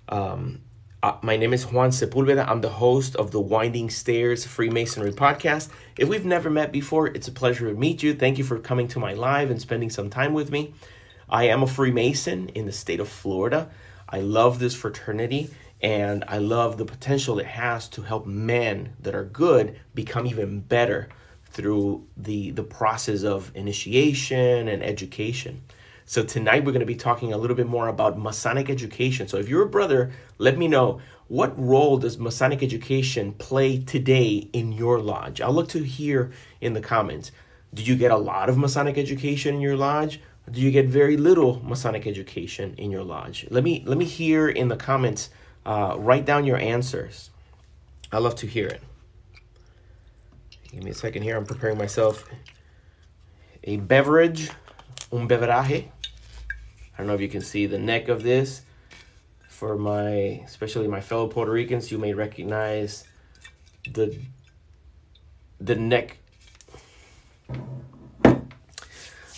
My name is Juan Sepulveda. I'm the host of the Winding Stairs Freemasonry podcast. If we've never met before, it's a pleasure to meet you. Thank you for coming to my live and spending some time with me. I am a Freemason in the state of Florida. I love this fraternity, and I love the potential it has to help men that are good become even better through the process of initiation and education. So tonight we're going to be talking a little bit more about Masonic education. So if you're a brother, let me know, what role does Masonic education play today in your lodge? I'll look to hear in the comments. Do you get a lot of Masonic education in your lodge? Do you get very little Masonic education in your lodge? Let me hear in the comments. Write down your answers. I love to hear it. Give me a second here. I'm preparing myself a beverage, un beveraje. I don't know if you can see the neck of this. For especially my fellow Puerto Ricans, you may recognize the neck.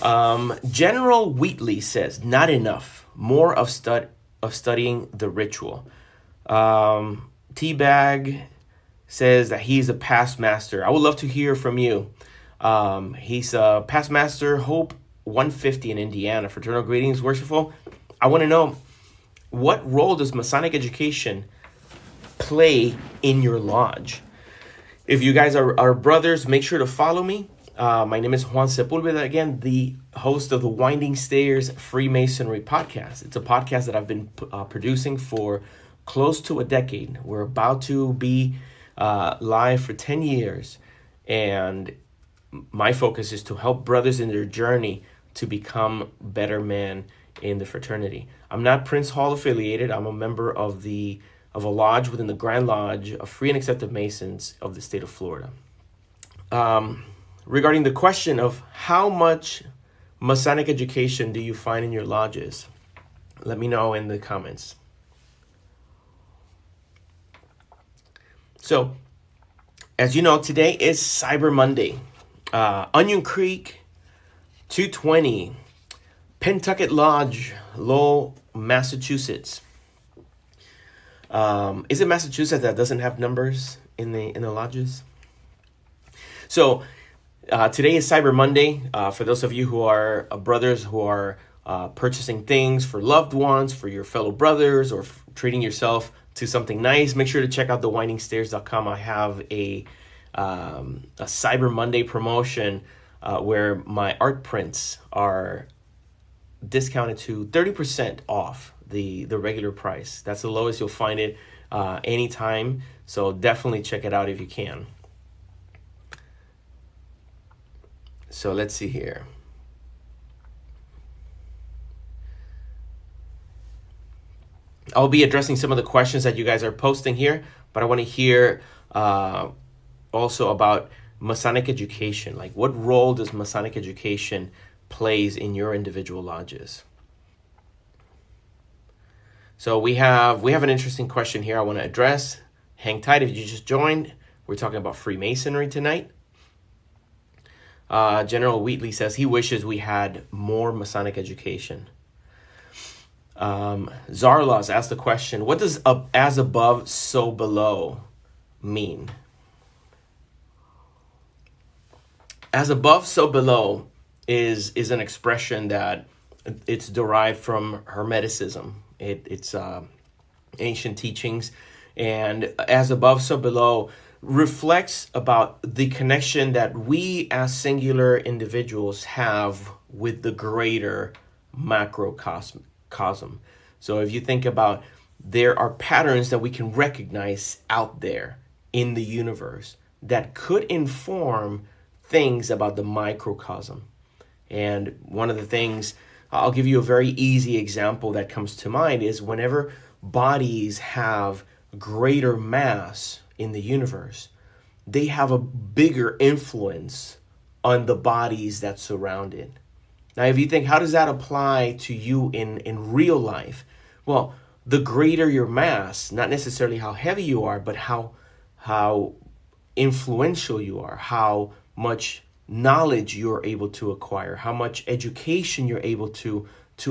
General Wheatley says, not enough. More of studying the ritual. Teabag says that he's a past master. I would love to hear from you. He's a past master, Hope 150 in Indiana. Fraternal greetings, worshipful. I want to know, what role does Masonic education play in your lodge? If you guys are brothers, make sure to follow me. My name is Juan Sepulveda, again, the host of the Winding Stairs Freemasonry podcast. It's a podcast that I've been producing for close to a decade. We're about to be live for 10 years. And my focus is to help brothers in their journey to become better men in the fraternity. I'm not Prince Hall affiliated. I'm a member of a lodge within the Grand Lodge of Free and Accepted Masons of the state of Florida. Regarding the question of how much Masonic education do you find in your lodges, let me know in the comments. So, as you know, today is Cyber Monday. Onion Creek, 220, Pentucket Lodge, Lowell, Massachusetts. Is it Massachusetts that doesn't have numbers in the lodges? So today is Cyber Monday. For those of you who are brothers who are purchasing things for loved ones, for your fellow brothers, or treating yourself to something nice, make sure to check out the windingstairs.com. I have a Cyber Monday promotion where my art prints are discounted to 30% off the regular price. That's the lowest you'll find it anytime. So definitely check it out if you can. So let's see here. I'll be addressing some of the questions that you guys are posting here, but I want to hear also about Masonic education. Like, what role does Masonic education plays in your individual lodges? So we have an interesting question here I want to address. Hang tight if you just joined. We're talking about Freemasonry tonight. General Wheatley says he wishes we had more Masonic education. Zarlas asked the question, what does as above, so below mean? As above, so below is an expression that it's derived from Hermeticism. It's ancient teachings, and as above, so below reflects about the connection that we as singular individuals have with the greater macrocosm. So if you think about, there are patterns that we can recognize out there in the universe that could inform things about the microcosm. And one of the things, I'll give you a very easy example that comes to mind, is whenever bodies have greater mass in the universe, they have a bigger influence on the bodies that surround it. Now, if you think, how does that apply to you in real life? Well, the greater your mass, not necessarily how heavy you are, but how influential you are, how much knowledge you're able to acquire, how much education you're able to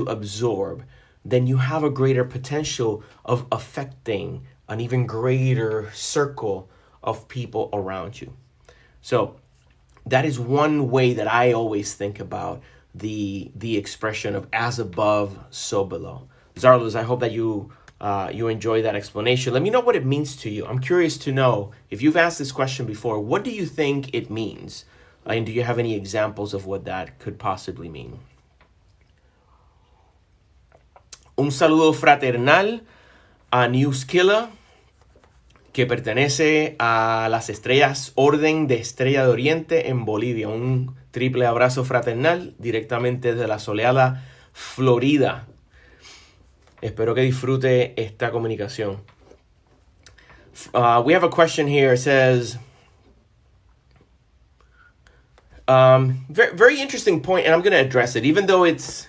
absorb, then you have a greater potential of affecting an even greater circle of people around you. So that is one way that I always think about the expression of as above, so below. Zarlos, I hope that you enjoy that explanation. Let me know what it means to you. I'm curious to know, if you've asked this question before, what do you think it means? And do you have any examples of what that could possibly mean? Un saludo fraternal a Newskilla, que pertenece a las estrellas Orden de Estrella de Oriente en Bolivia. Un triple abrazo fraternal directamente desde la soleada Florida. Espero que disfrute esta comunicación. We have a question here. It says, very, very interesting point, and I'm going to address it, even though it's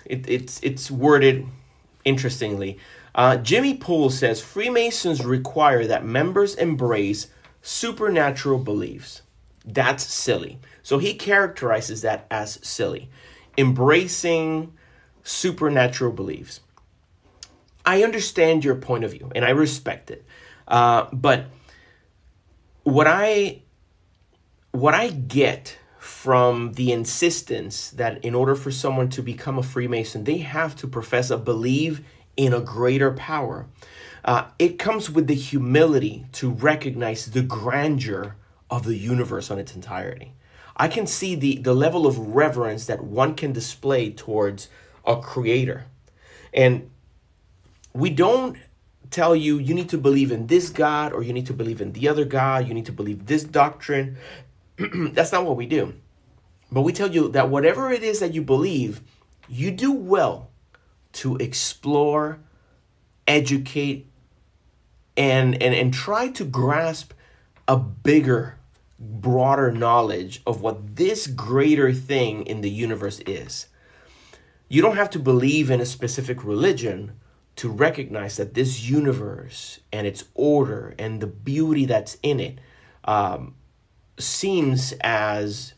worded interestingly. Jimmy Poole says, Freemasons require that members embrace supernatural beliefs. That's silly. So he characterizes that as silly. Embracing supernatural beliefs. I understand your point of view, and I respect it. But what I get from the insistence that in order for someone to become a Freemason, they have to profess a belief in a greater power, it comes with the humility to recognize the grandeur of the universe on its entirety. I can see the level of reverence that one can display towards a creator. And we don't tell you need to believe in this God or you need to believe in the other God. You need to believe this doctrine. That's not what we do. But we tell you that whatever it is that you believe, you do well to explore, educate, and try to grasp a bigger, broader knowledge of what this greater thing in the universe is. You don't have to believe in a specific religion to recognize that this universe and its order and the beauty that's in it seems as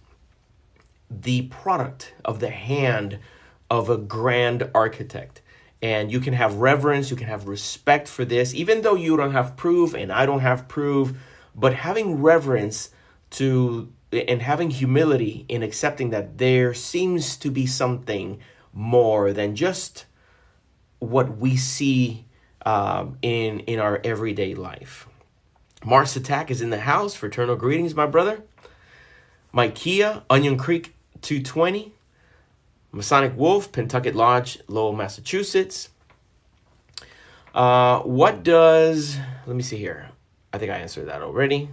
the product of the hand of a grand architect. And you can have reverence, you can have respect for this, even though you don't have proof and I don't have proof, but having reverence to and having humility in accepting that there seems to be something more than just what we see in our everyday life. Mars Attack is in the house. Fraternal greetings, my brother. Mike Kia, Onion Creek 220. Masonic Wolf, Pentucket Lodge, Lowell, Massachusetts. Let me see here. I think I answered that already.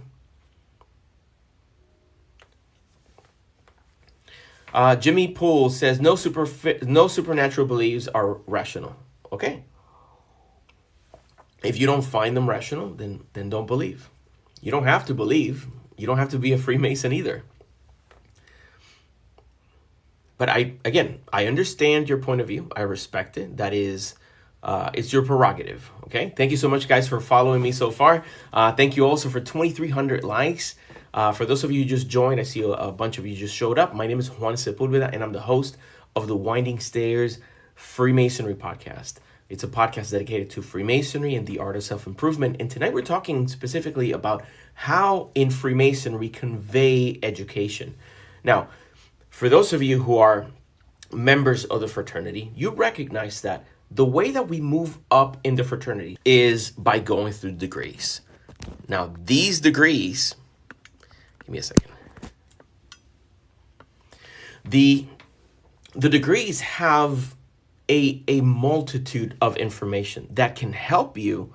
Jimmy Poole says, no supernatural beliefs are rational. Okay. If you don't find them rational, then don't believe. You don't have to believe. You don't have to be a Freemason either. But I understand your point of view. I respect it. That is, it's your prerogative. Okay. Thank you so much, guys, for following me so far. Thank you also for 2,300 likes. For those of you who just joined, I see a bunch of you just showed up. My name is Juan Sepulveda, and I'm the host of the Winding Stairs Freemasonry podcast. It's a podcast dedicated to Freemasonry and the art of self-improvement. And tonight we're talking specifically about how in Freemasonry convey education. Now, for those of you who are members of the fraternity, you recognize that the way that we move up in the fraternity is by going through degrees. Now, these degrees, give me a second. The degrees have a multitude of information that can help you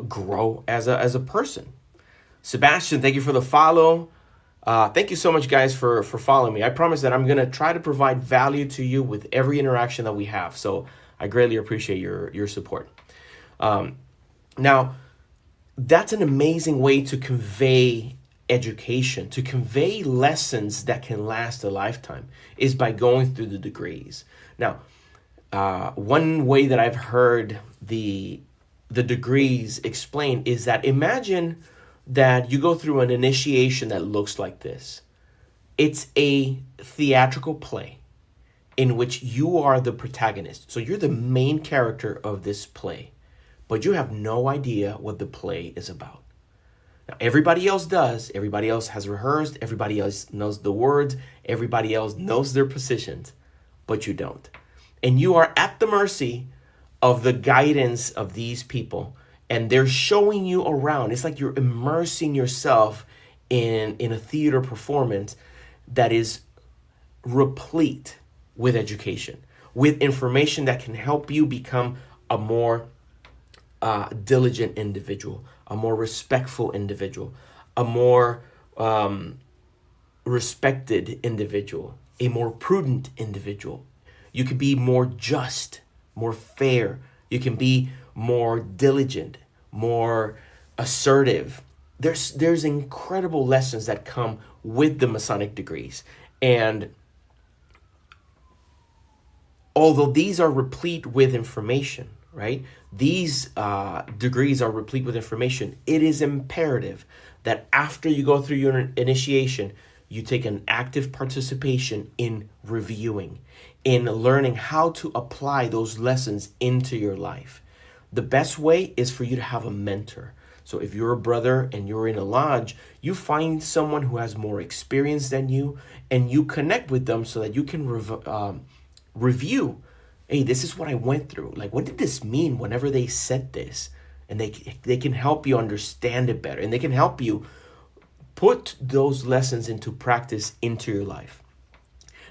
grow as a person. Sebastian, thank you for the follow. Thank you so much, guys, for following me. I promise that I'm going to try to provide value to you with every interaction that we have. So I greatly appreciate your support. Now, that's an amazing way to convey education, to convey lessons that can last a lifetime, is by going through the degrees. Now, one way that I've heard the degrees explained is that imagine that you go through an initiation that looks like this. It's a theatrical play in which you are the protagonist. So you're the main character of this play, but you have no idea what the play is about. Now, everybody else does. Everybody else has rehearsed. Everybody else knows the words. Everybody else knows their positions, but you don't. And you are at the mercy of the guidance of these people, and they're showing you around. It's like you're immersing yourself in a theater performance that is replete with education, with information that can help you become a more diligent individual, a more respectful individual, a more respected individual, a more prudent individual. You can be more just, more fair. You can be more diligent, more assertive. There's incredible lessons that come with the Masonic degrees. And although these are replete with information, right? These degrees are replete with information. It is imperative that after you go through your initiation, you take an active participation in reviewing, in learning how to apply those lessons into your life. The best way is for you to have a mentor. So if you're a brother and you're in a lodge, you find someone who has more experience than you, and you connect with them so that you can review. Hey, this is what I went through. Like, what did this mean whenever they said this? And they can help you understand it better, and they can help you put those lessons into practice into your life.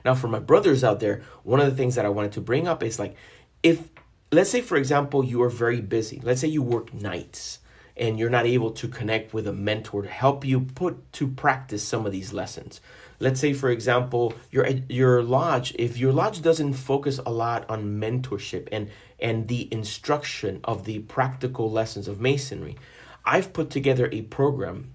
Now, for my brothers out there, one of the things that I wanted to bring up is like, if, let's say, for example, you are very busy. Let's say you work nights and you're not able to connect with a mentor to help you put to practice some of these lessons. Let's say, for example, your lodge, if your lodge doesn't focus a lot on mentorship and the instruction of the practical lessons of Masonry, I've put together a program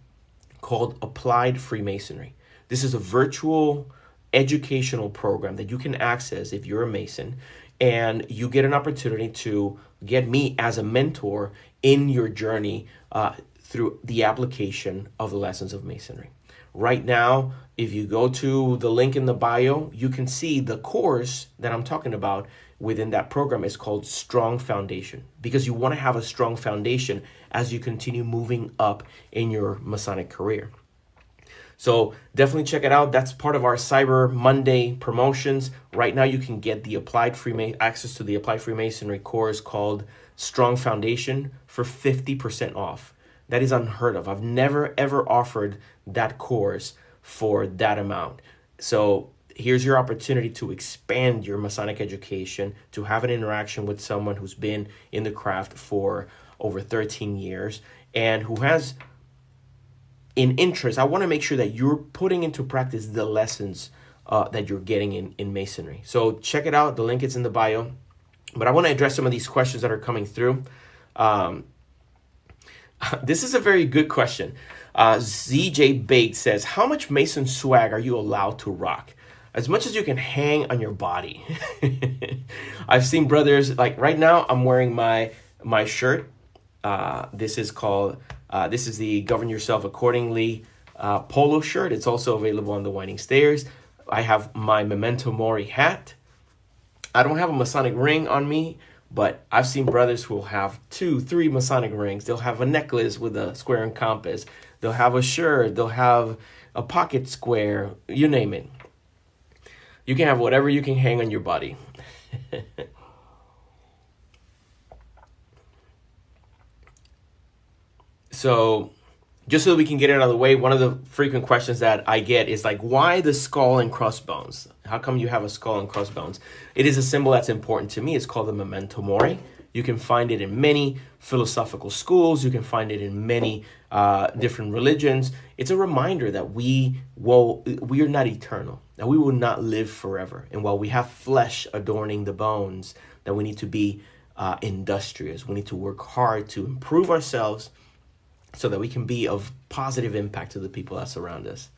called Applied Freemasonry. This is a virtual educational program that you can access if you're a Mason, and you get an opportunity to get me as a mentor in your journey through the application of the lessons of Masonry. Right now, if you go to the link in the bio, you can see the course that I'm talking about within that program is called Strong Foundation, because you want to have a strong foundation as you continue moving up in your Masonic career. So definitely check it out. That's part of our Cyber Monday promotions. Right now, you can get the access to the Applied Freemasonry course called Strong Foundation for 50% off. That is unheard of. I've never, ever offered that course for that amount. So here's your opportunity to expand your Masonic education, to have an interaction with someone who's been in the craft for over 13 years and who has an interest. I want to make sure that you're putting into practice the lessons that you're getting in Masonry. So check it out. The link is in the bio. But I want to address some of these questions that are coming through. This is a very good question. ZJ Bate says, how much Mason swag are you allowed to rock? As much as you can hang on your body. I've seen brothers, like right now, I'm wearing my shirt. This is the Govern Yourself Accordingly polo shirt. It's also available on the Winding Stairs. I have my Memento Mori hat. I don't have a Masonic ring on me, but I've seen brothers who will have 2, 3 Masonic rings. They'll have a necklace with a square and compass. They'll have a shirt. They'll have a pocket square. You name it. You can have whatever you can hang on your body. So just so that we can get it out of the way, one of the frequent questions that I get is like, why the skull and crossbones? How come you have a skull and crossbones? It is a symbol that's important to me. It's called the Memento Mori. You can find it in many philosophical schools. You can find it in many different religions. It's a reminder that we are not eternal, that we will not live forever. And while we have flesh adorning the bones, that we need to be industrious. We need to work hard to improve ourselves so that we can be of positive impact to the people that surround us.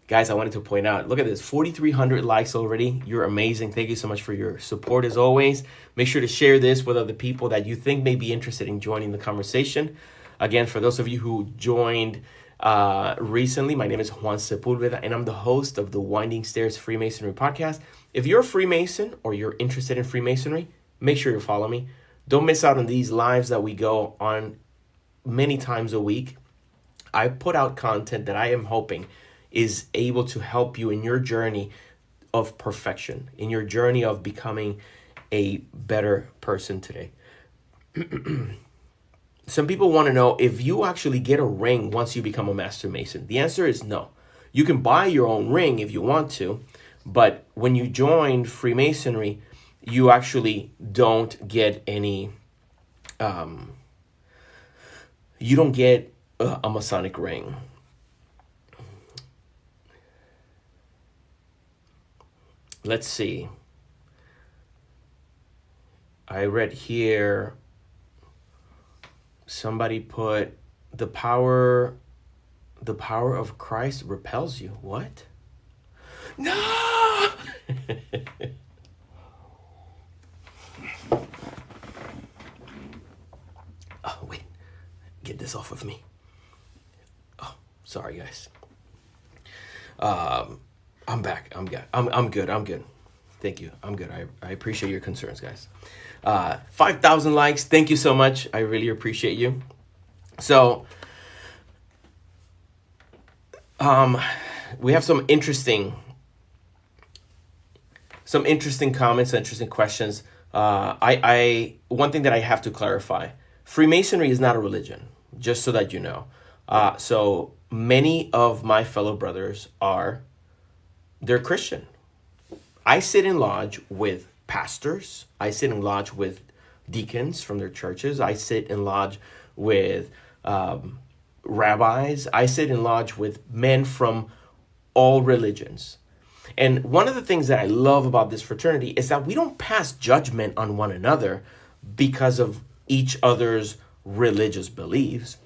Guys, I wanted to point out, look at this, 4,300 likes already. You're amazing. Thank you so much for your support as always. Make sure to share this with other people that you think may be interested in joining the conversation. Again, for those of you who joined recently. My name is Juan Sepulveda, and I'm the host of the Winding Stairs Freemasonry podcast. If you're a Freemason or you're interested in Freemasonry, make sure you follow me. Don't miss out on these lives that we go on many times a week. I put out content that I am hoping is able to help you in your journey of perfection, in your journey of becoming a better person today. Some people want to know if you actually get a ring once you become a Master Mason. The answer is no. You can buy your own ring if you want to, but when you join Freemasonry, you actually don't get any, you don't get a Masonic ring. Let's see. I read here, somebody put the power of Christ repels you. What? No! Oh, wait. Get this off of me. Oh, sorry, guys. I'm back. I'm good. Thank you. I'm good. I appreciate your concerns, guys. 5,000 likes. Thank you so much. I really appreciate you. So, we have some interesting comments, interesting questions. One thing that I have to clarify: Freemasonry is not a religion, just so that you know. So many of my fellow brothers they're Christian. I sit in lodge with pastors. I sit in lodge with deacons from their churches. I sit in lodge with rabbis. I sit in lodge with men from all religions. And one of the things that I love about this fraternity is that we don't pass judgment on one another because of each other's religious beliefs.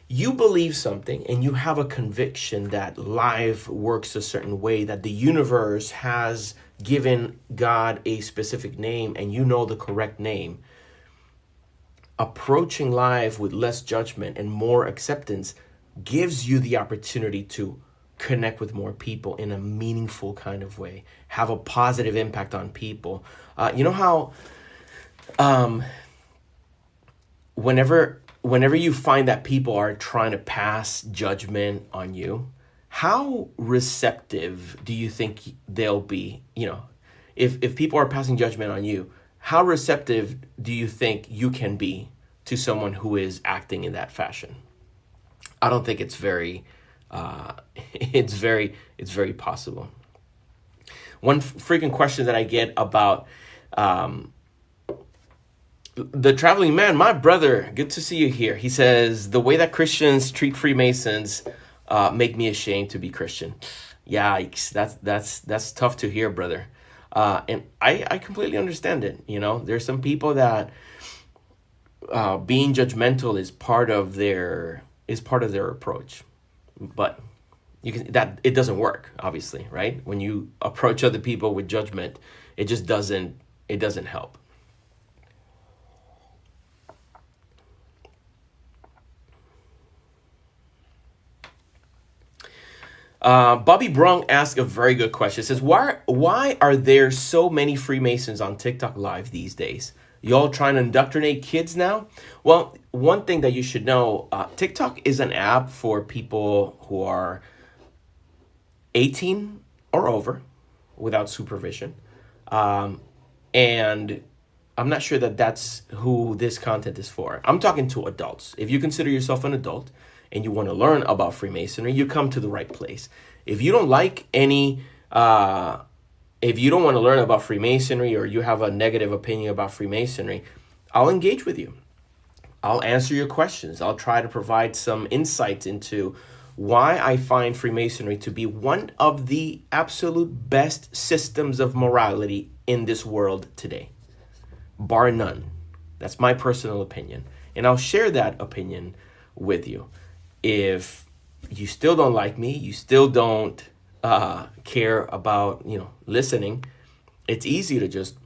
You believe something and you have a conviction that life works a certain way, that the universe has given God a specific name and you know the correct name. Approaching life with less judgment and more acceptance gives you the opportunity to connect with more people in a meaningful kind of way, have a positive impact on people. You know how whenever you find that people are trying to pass judgment on you, how receptive do you think they'll be? You know, if people are passing judgment on you, how receptive do you think you can be to someone who is acting in that fashion? I don't think it's very possible. One freaking question that I get about the traveling man, my brother, good to see you here. He says, the way that Christians treat Freemasons make me ashamed to be Christian. Yikes, that's tough to hear, brother. And I completely understand it. You know, there's some people that being judgmental is part of their approach, but it doesn't work, obviously, right? When you approach other people with judgment, it just doesn't help. Bobby Brung asked a very good question. It says, why are there so many Freemasons on TikTok Live these days? Y'all trying to indoctrinate kids now? Well, one thing that you should know, TikTok is an app for people who are 18 or over without supervision. And I'm not sure that that's who this content is for. I'm talking to adults. If you consider yourself an adult and you want to learn about Freemasonry, you come to the right place. If you don't like if you don't want to learn about Freemasonry or you have a negative opinion about Freemasonry, I'll engage with you. I'll answer your questions. I'll try to provide some insights into why I find Freemasonry to be one of the absolute best systems of morality in this world today, bar none. That's my personal opinion. And I'll share that opinion with you. If you still don't like me, you still don't care about, listening, it's easy to just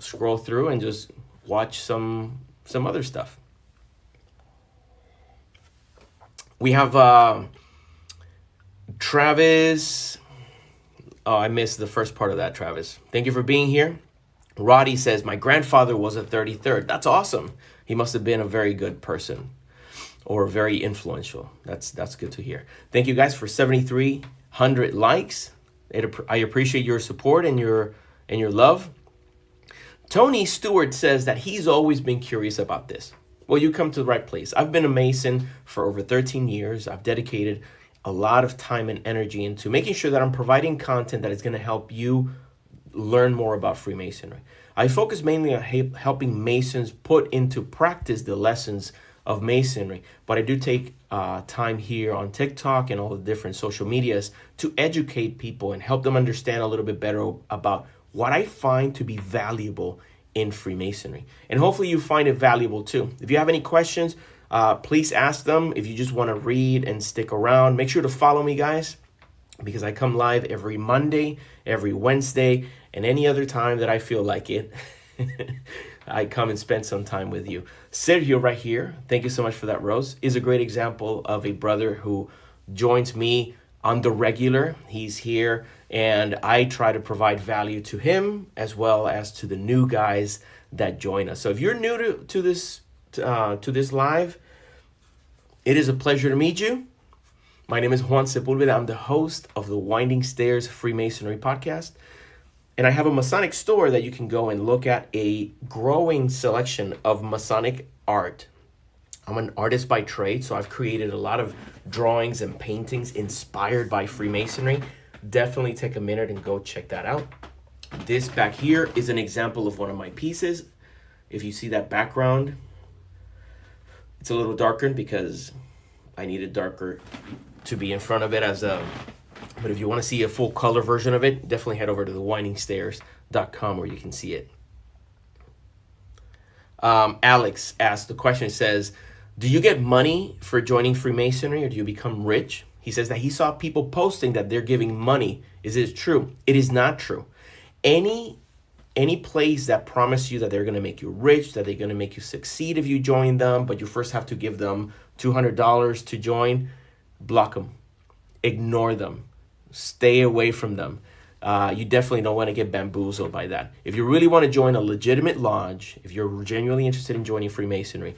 scroll through and just watch some other stuff. We have Travis. Oh, I missed the first part of that, Travis. Thank you for being here. Roddy says, my grandfather was a 33rd. That's awesome. He must have been a very good person or very influential. That's good to hear. Thank you guys for 7,300 likes. I appreciate your support and your love. Tony Stewart says that he's always been curious about this. Well, you come to the right place. I've been a Mason for over 13 years. I've dedicated a lot of time and energy into making sure that I'm providing content that is going to help you learn more about Freemasonry. I focus mainly on helping Masons put into practice the lessons of Masonry, but I do take time here on TikTok and all the different social medias to educate people and help them understand a little bit better about what I find to be valuable in Freemasonry. And hopefully you find it valuable too. If you have any questions, please ask them. If you just want to read and stick around, make sure to follow me, guys, because I come live every Monday, every Wednesday, and any other time that I feel like it. I come and spend some time with you. Sergio right here, thank you so much for that, Rose, is a great example of a brother who joins me on the regular. He's here, and I try to provide value to him as well as to the new guys that join us. So if you're new to this live, it is a pleasure to meet you. My name is Juan Sepulveda. I'm the host of the Winding Stairs Freemasonry podcast. And I have a Masonic store that you can go and look at a growing selection of Masonic art. I'm an artist by trade, so I've created a lot of drawings and paintings inspired by Freemasonry. Definitely take a minute and go check that out. This back here is an example of one of my pieces. If you see that background, it's a little darker because I need it darker to be in front of it but if you want to see a full color version of it, definitely head over to thewindingstairs.com where you can see it. Alex asked the question, says, do you get money for joining Freemasonry or do you become rich? He says that he saw people posting that they're giving money. Is it true? It is not true. Any place that promise you that they're going to make you rich, that they're going to make you succeed if you join them, but you first have to give them $200 to join, block them. Ignore them. Stay away from them. You definitely don't want to get bamboozled by that. If you really want to join a legitimate lodge, if you're genuinely interested in joining Freemasonry,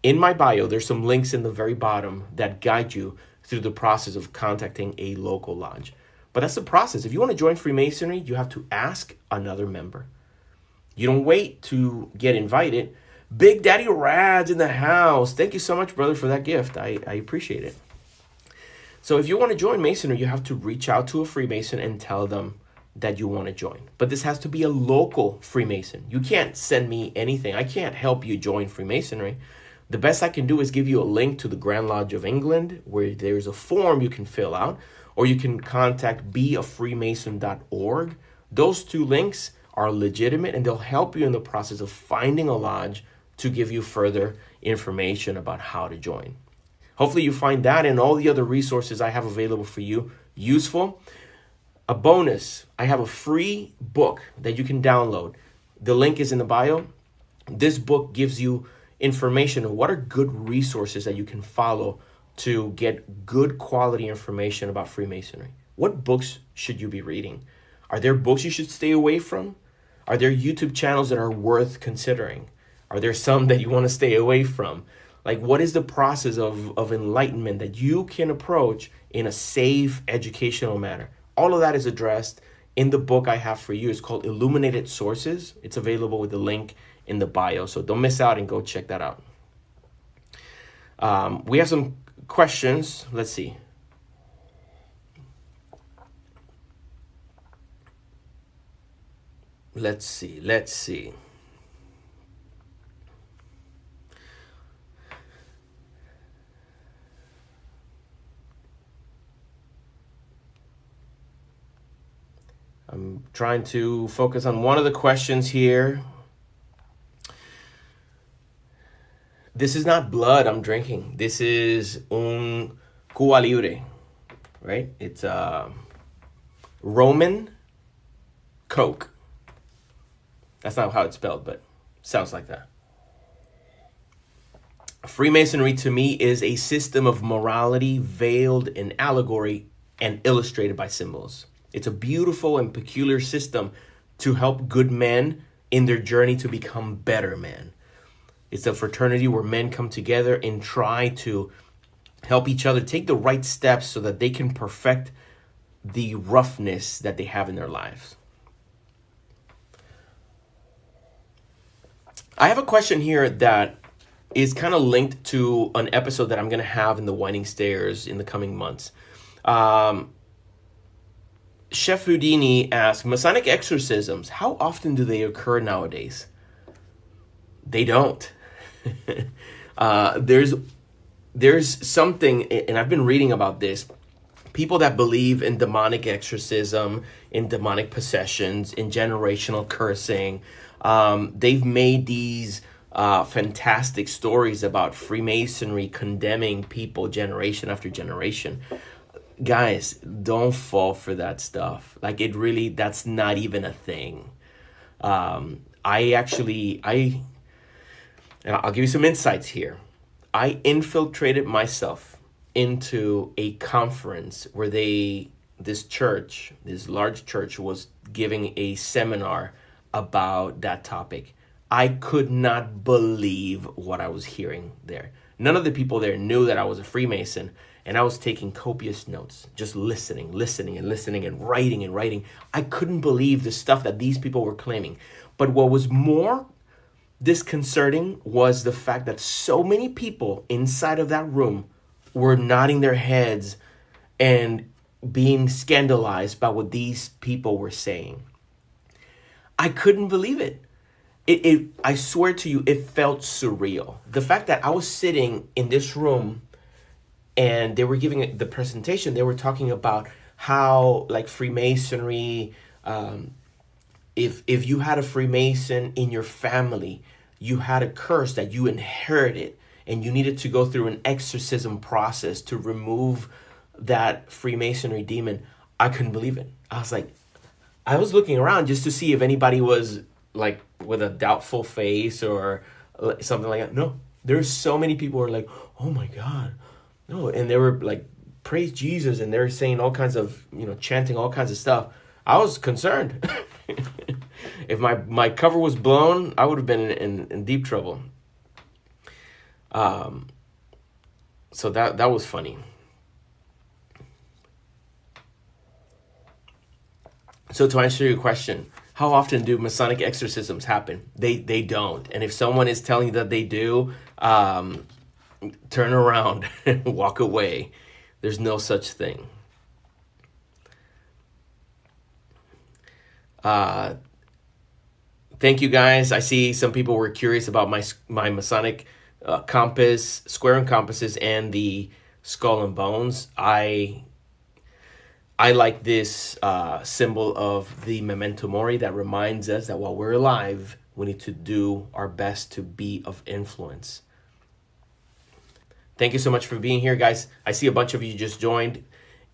in my bio, there's some links in the very bottom that guide you through the process of contacting a local lodge. But that's the process. If you want to join Freemasonry, you have to ask another member. You don't wait to get invited. Big Daddy Rad's in the house. Thank you so much, brother, for that gift. I appreciate it. So if you want to join Masonry, you have to reach out to a Freemason and tell them that you want to join. But this has to be a local Freemason. You can't send me anything. I can't help you join Freemasonry. The best I can do is give you a link to the Grand Lodge of England where there's a form you can fill out, or you can contact beafreemason.org. Those two links are legitimate and they'll help you in the process of finding a lodge to give you further information about how to join. Hopefully you find that and all the other resources I have available for you useful. A bonus, I have a free book that you can download. The link is in the bio. This book gives you information on what are good resources that you can follow to get good quality information about Freemasonry. What books should you be reading? Are there books you should stay away from? Are there YouTube channels that are worth considering? Are there some that you want to stay away from? Like, what is the process of enlightenment that you can approach in a safe educational manner? All of that is addressed in the book I have for you. It's called Illuminated Sources. It's available with the link in the bio. So don't miss out and go check that out. We have some questions. Let's see. Let's see. I'm trying to focus on one of the questions here. This is not blood I'm drinking. This is un Cuba Libre, right? It's Roman Coke. That's not how it's spelled, but sounds like that. Freemasonry to me is a system of morality veiled in allegory and illustrated by symbols. It's a beautiful and peculiar system to help good men in their journey to become better men. It's a fraternity where men come together and try to help each other take the right steps so that they can perfect the roughness that they have in their lives. I have a question here that is kind of linked to an episode that I'm going to have in the Winding Stairs in the coming months. Chef Houdini asked, Masonic exorcisms, how often do they occur nowadays? They don't. There's something, and I've been reading about this, people that believe in demonic exorcism, in demonic possessions, in generational cursing. They've made these fantastic stories about Freemasonry condemning people generation after generation. Guys, don't fall for that stuff. Like, that's not even a thing. And I'll give you some insights here. I infiltrated myself into a conference where this large church was giving a seminar about that topic. I could not believe what I was hearing there. None of the people there knew that I was a Freemason, and I was taking copious notes, just listening and writing. I couldn't believe the stuff that these people were claiming. But what was more disconcerting was the fact that so many people inside of that room were nodding their heads and being scandalized by what these people were saying. I couldn't believe it. I swear to you, it felt surreal. The fact that I was sitting in this room and they were giving the presentation, they were talking about how, like, Freemasonry, if you had a Freemason in your family, you had a curse that you inherited, and you needed to go through an exorcism process to remove that Freemasonry demon. I couldn't believe it. I was looking around just to see if anybody was like with a doubtful face or something like that. No, there's so many people who are like, oh my God. No, and they were like, praise Jesus, and they're saying all kinds of, chanting all kinds of stuff. I was concerned. If my cover was blown, I would have been in deep trouble. So that was funny. So to answer your question, how often do Masonic exorcisms happen? They don't. And if someone is telling you that they do, turn around and walk away. There's no such thing. Thank you, guys. I see some people were curious about my Masonic compass, square and compasses, and the skull and bones. I like this symbol of the memento mori that reminds us that while we're alive, we need to do our best to be of influence. Thank you so much for being here, guys. I see a bunch of you just joined.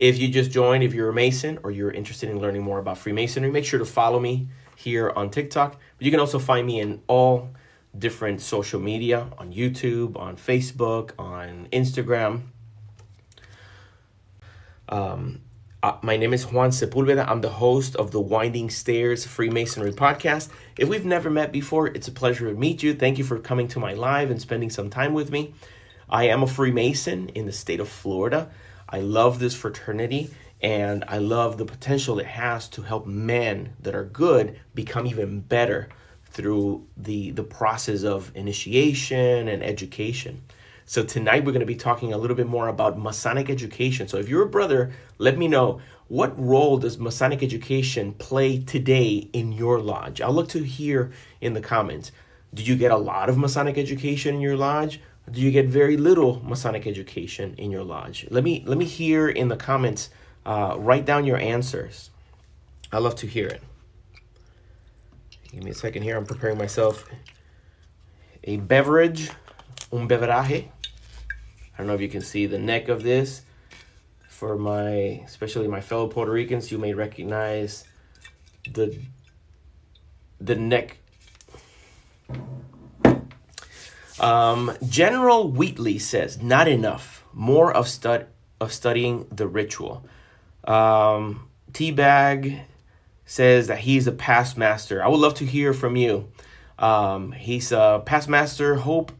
If you just joined, if you're a Mason or you're interested in learning more about Freemasonry, make sure to follow me here on TikTok. But you can also find me in all different social media, on YouTube, on Facebook, on Instagram. My name is Juan Sepulveda. I'm the host of the Winding Stairs Freemasonry podcast. If we've never met before, it's a pleasure to meet you. Thank you for coming to my live and spending some time with me. I am a Freemason in the state of Florida. I love this fraternity, and I love the potential it has to help men that are good become even better through the process of initiation and education. So tonight we're going to be talking a little bit more about Masonic education. So if you're a brother, let me know, what role does Masonic education play today in your lodge? I'll look to hear in the comments. Do you get a lot of Masonic education in your lodge? Do you get very little Masonic education in your lodge? Let me hear in the comments. Write down your answers. I love to hear it. Give me a second here. I'm preparing myself a beverage, un beveraje. I don't know if you can see the neck of this. For especially my fellow Puerto Ricans, you may recognize the neck. General Wheatley says, not enough. More of studying the ritual. T-Bag says that he's a past master. I would love to hear from you. He's a past master. Hope